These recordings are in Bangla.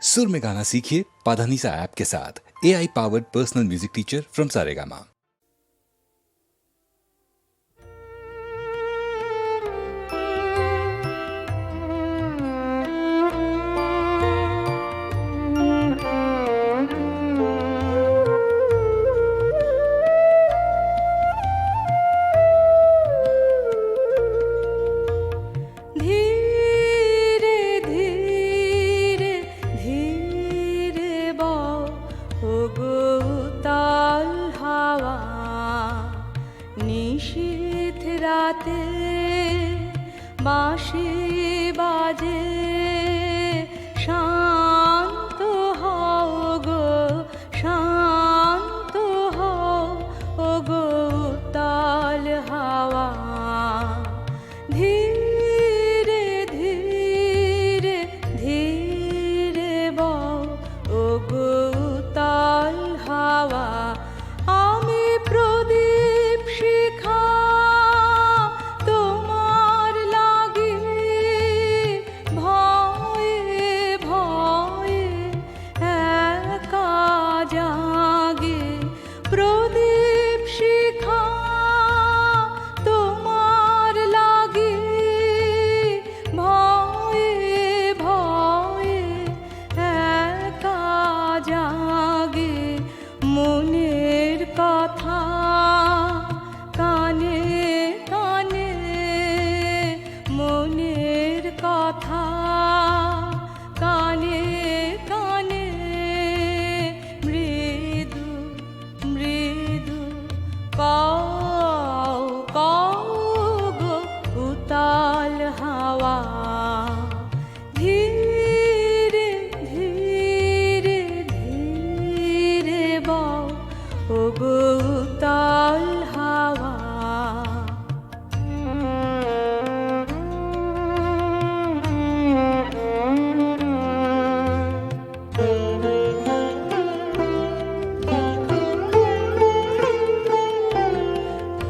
सुर में गाना सीखिए पाधानीसा ऐप के साथ। AI powered personal music teacher from Saregama. নিশীথ রাতে বাঁশি বাজে, শান্ত হও গো, শান্ত হও ও গো উতাল হাওয়া। ধীরে ধীরে ধীরে বও ও গো উতাল হাওয়া। আমি প্রদীপ শিখা তোমার লাগি, ভয়ে ভয়ে একা জাগে। প্রদীপ শিখা তোমার লাগি, ভয়ে ভয়ে একা জাগে। মনের কথা কানে কানে, মনের কথা কানে কানে, মৃদু মৃদু কও কও গো উতাল হাওয়া। ধীরে ধীরে ধীরে বও ও গো উতাল হাওয়া।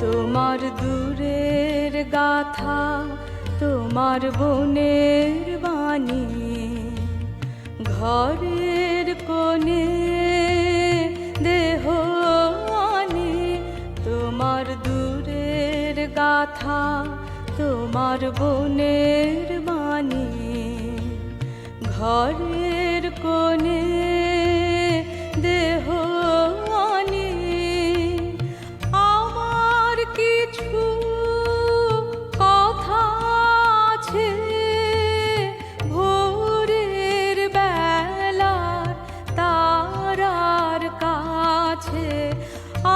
তোমার দূরের গাথা, তোমার বনের বাণী, ঘরের কোণে দেহ আনি। তোমার দূরের গাথা, তোমার বনের বাণী, ঘরের কোণে দেহ আনি। আমার কিছু কথা আছে ভোরের বেলার তারার কাছে।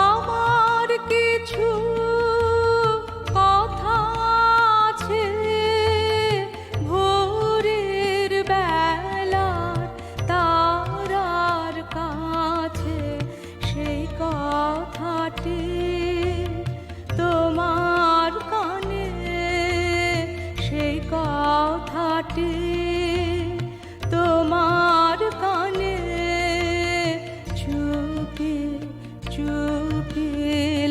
আমার কিছু কথা আছে ভোরের বেলার তারার কাছে। সেই কথাটি তোমার কানে, সেই কথাটি তোমার কানে। চুপি চুপি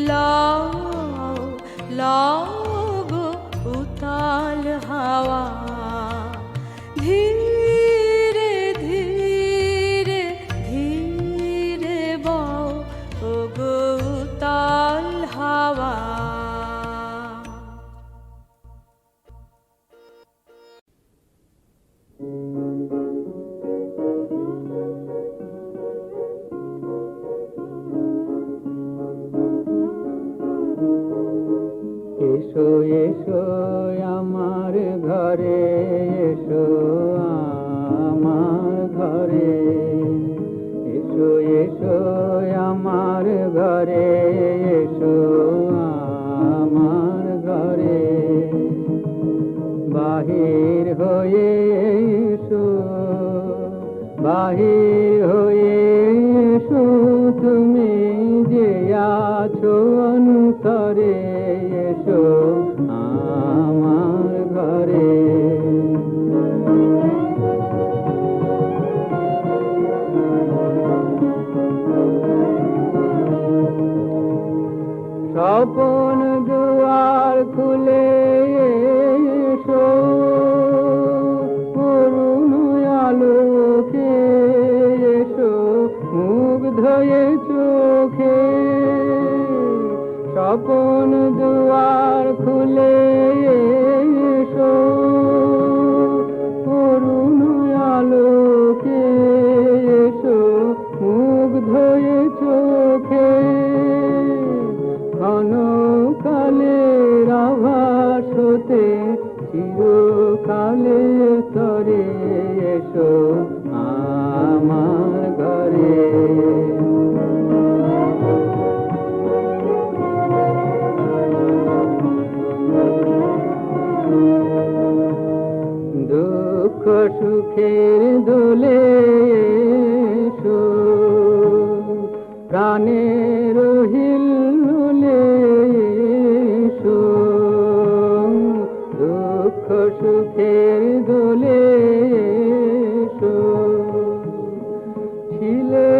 লাও লাও গো উতাল হাওয়া। ধীরে ধীরে ধীরে বও ও গো উতাল হাওয়া। এসো এসো আমার ঘরে, এসো আমার ঘরে। এসো এসো আমার ঘরে, এসো আমার ঘরে। বাহির হয়ে এসো, বাহির হয়ে এসো, তুমি যে আছো অন্তরে। এসো আমার ঘরে। স্বপন দুয়ার খুলে এসো, করুণ আলোকে গোপন দুয়ার খুলে এসো, অরুণ আলোকে এসো, মুগ্ধ এ চোখে ক্ষণকালের আভাস হতে চিরকালে তরে এসো আমার ঘরে। দুঃখ সুখের দোলে এসো, প্রাণের হিল্লোলে এসো, দুঃখ সুখের দোলে এসো। ছিলে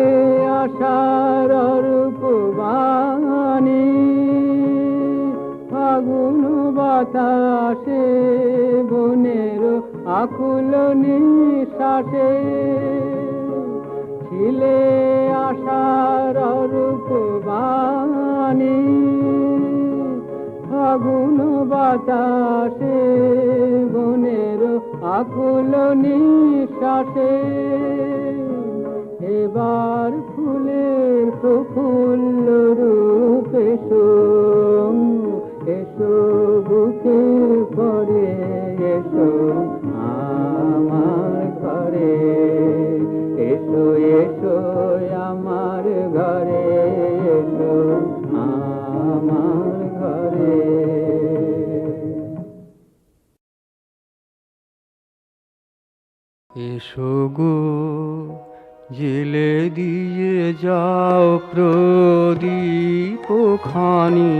আশার রূপবাণী, ফাগুন বাতাসে বনের আকুল নিঃশ্বাসে, ছিলে আশার রূপবাণী, ফাগুন বাতাসে বনের আকুল নিঃশ্বাসে। এবার ফুলের প্রফুল্ল রূপ এসো, এসো বুকের পরে এসো আমার ঘরে, এসো এসো আমার ঘরে, এসো আমার ঘরে। এসো গো জেলে দিয়ে যাও প্রদীপ খানি,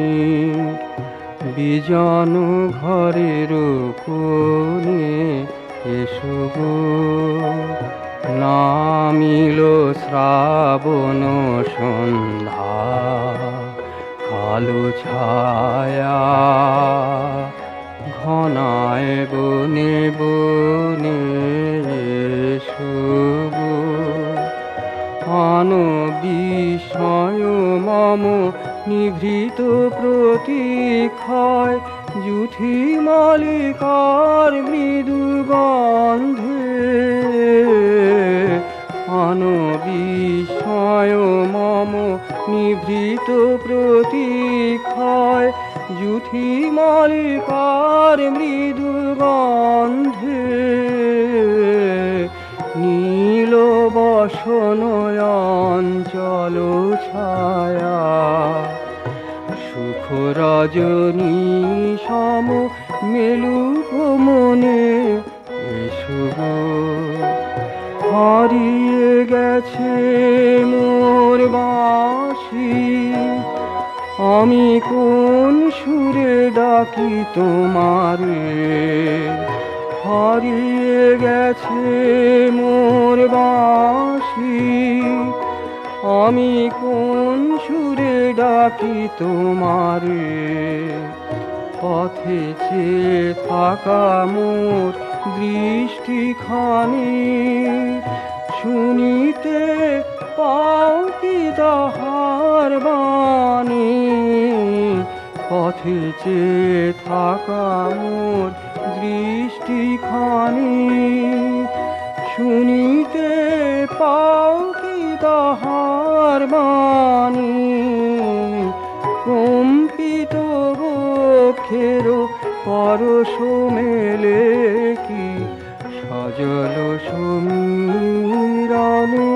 বিজন ঘরের কোণে এসো গো। নামিল শ্রাবণ সন্ধ্যা, কালো ছায়া ঘনায় বনে বনে এসো গো। বিস্ময় মম নিভৃত প্রতীক্ষায়, জুথি মালিকার মৃদু গন্ধে। বিস্ময় মম নিভৃত প্রতীক্ষায়, জুথি মালিকার মৃদু গন্ধে। নীল বসনয়ঞ্চল ছায়া, সুখ রজনী সম মেলুক মনে এসো গো। হারিয়ে গেছে মোর বাঁশি, আমি কোন সুরে ডাকি তোমারে। হারিয়ে গেছে মোর বাঁশি, আমি কোন সুরে ডাকি তোমারে। পথে চেয়ে থাকা মোর দৃষ্টিখানি, শুনিতে পাও কি তাহার বাণী। পথে চেয়ে থাকা মোর দৃষ্টিখানি, শুনিতে পাও কি তাহার বাণী। কম্পিত বক্ষের পরশ মেলে কি সজল সমীরণে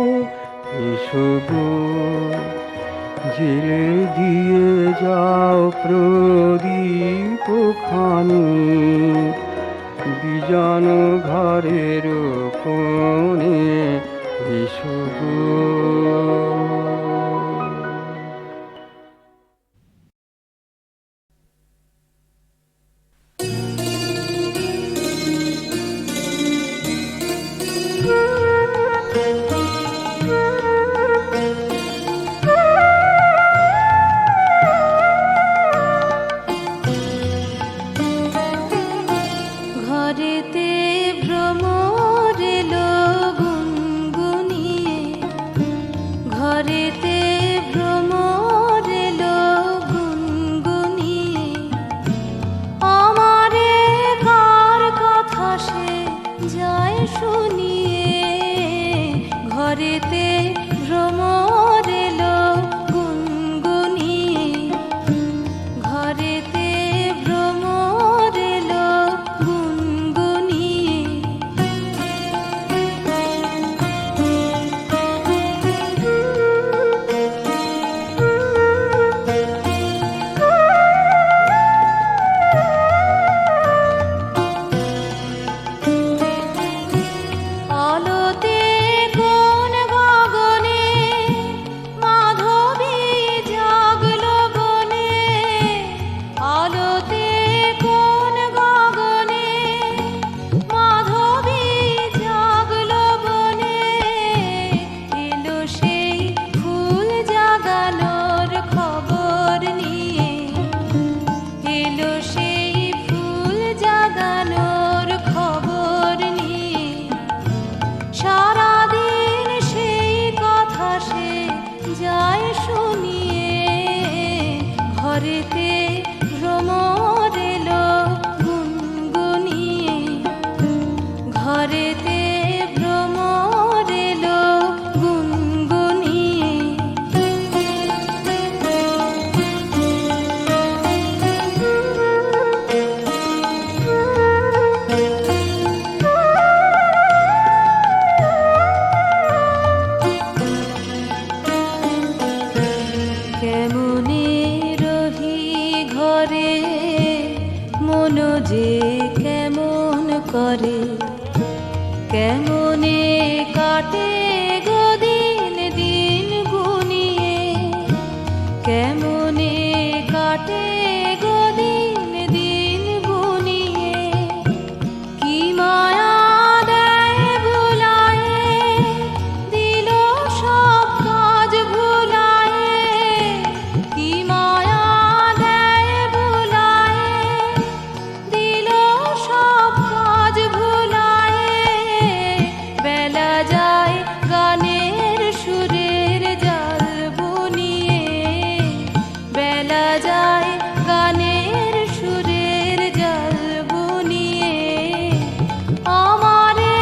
এসো গো। জেলে দিয়ে যাও প্রদীপ খানি, বিজন ঘরের কোণে এসো গো। ঘরেতে ভ্রমর ঘরেতে ভ্রমর এলো গুনগুনিয়ে, ঘরেতে ভ্রমর এলো গুনগুনিয়ে। আলোতে কোন গগনে মাধবী জাগলো বনে, আলোতে কোন গগনে মাধবী জাগলো বনে। এলো সেই ফুল জাগানোর খবর নিয়ে, এলো সেই ফুল জাগানোর খবর নিয়ে। সারাদিন সেই কথা সে যায় শুনিয়ে, ঘরেতে ভ্রমর এলো গুনগুনিয়ে, ঘরেতে ভ্রমর এলো গুনগুনিয়ে। কেমনে রহি ঘরে মন যে কেমন করে, কেমনে কাটে গো দিন দিন গুনিয়ে, কেমনে কাটে গো দিন দিন গুনিয়ে। কি মায়া দেয় ভুলায়ে, দিল সব কাজ ভুলায়ে। কি মায়া দেয় ভুলায়ে, দিল সব কাজ ভুলায়ে। বেলা যায় গানের সুরের জাল বুনিয়ে, বেলা যায় গানের সুরের জাল বুনিয়ে। আমারে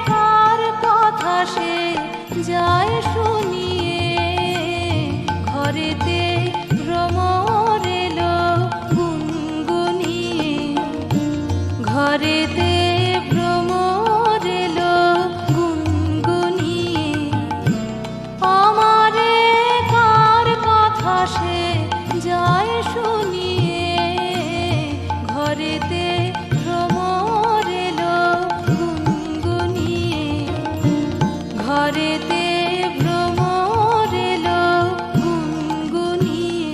কার কথা সে যায় শুনিয়ে, ঘরেতে ভ্রমর এলো গুনগুনিয়ে, ঘরেতে ভ্রমর এলো গুনগুনিয়ে। আমারে কার কথা সে যায় শুনিয়ে, ঘরেতে ভ্রমর এলো গুনগুনিয়ে, ঘরেতে ভ্রমর এলো গুনগুনিয়ে।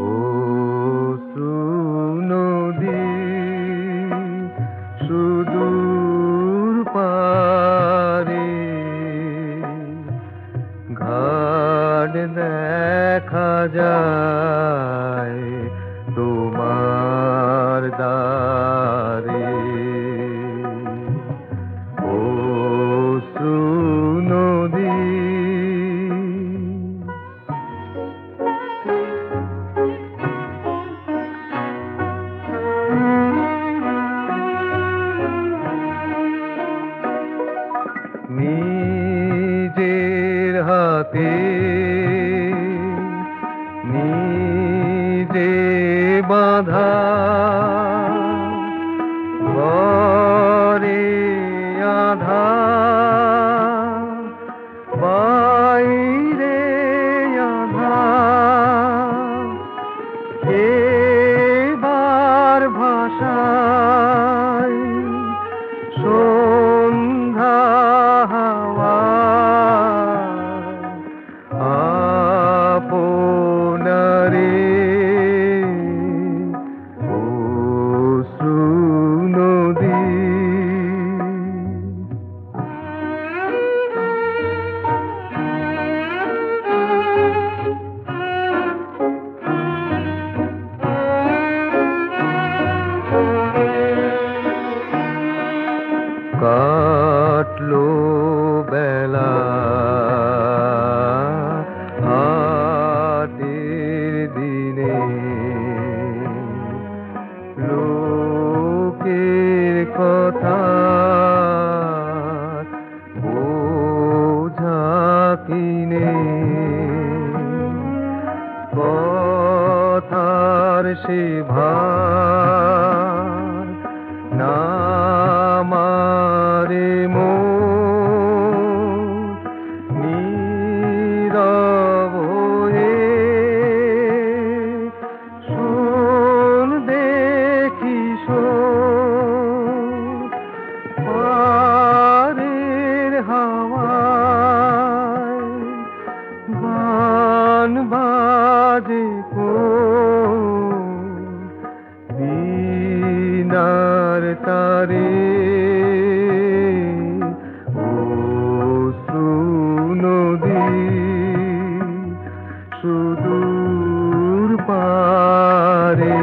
অশ্রু নদী সুদূর পারে, ঘাট দেখা যায় তোমার দ্বারে। অশ্রু নদী নিজের হাতে নিজে বাঁধা ঘরে আধা, বাইরে আধা। এবার ভাষায় সন্ধ্যা হাওয়া, আপনারে কথার সে ভার নামারে মোর নীরব হয়ে শোন দেখি শোন পারের হাওয়ায় গান বাজে বীণার তারে অশ্রু নদী সুদূর পারে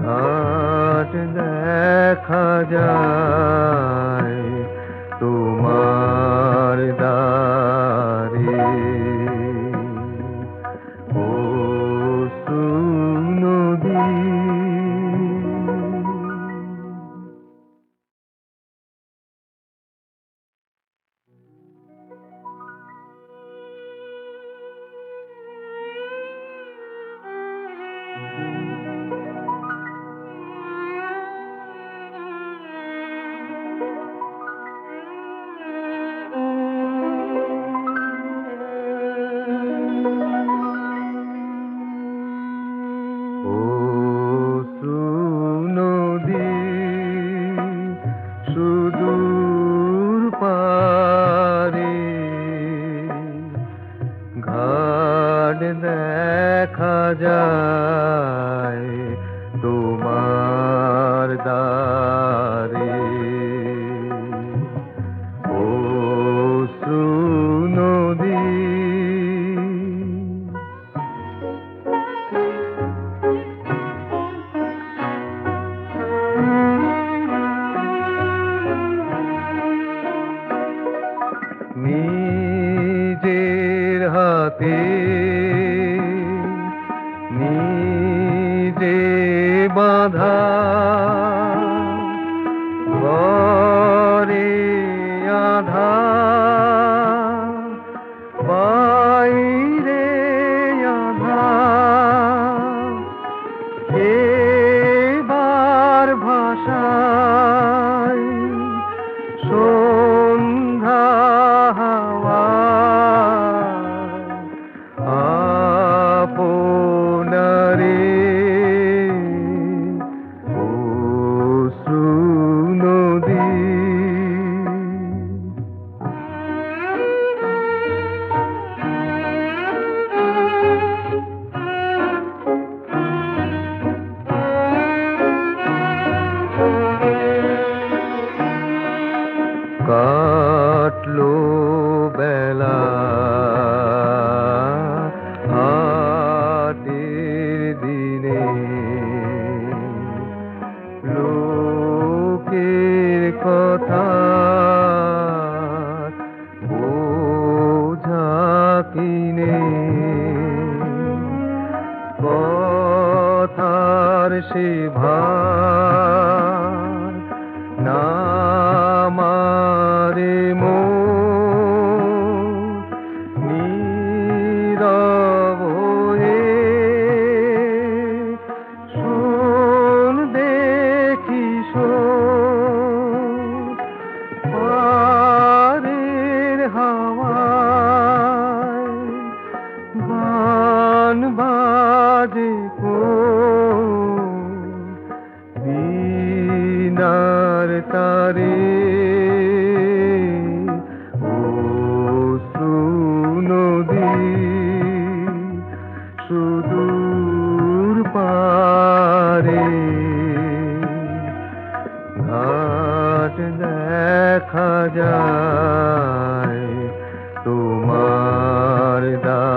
ঘাট দেখা যায় তোমার দ্বারে অশ্রু নদী। অশ্রু নদী সুদূর পারে ঘাট দেখা যায় তোমার দ্বারে অশ্রু নদী। নিজের হাতে নিজে বাঁধা ঘরে আধা বাইরে আধা এবার ভাষায় সন্ধ্যা হাওয়া আপনারে অশ্রু নদী। কাটলো বেলা হাটের দিনে লোকের কথা বোঝা কিনে কথার সে ভার নামারে মোর নীরব হয়ে শোন দেখি শোন পারের হাওয়ায় গান বাজে বীণার তারে অশ্রু নদী সুদূর পারে ঘাট দেখা যায় তোমার দ্বারে।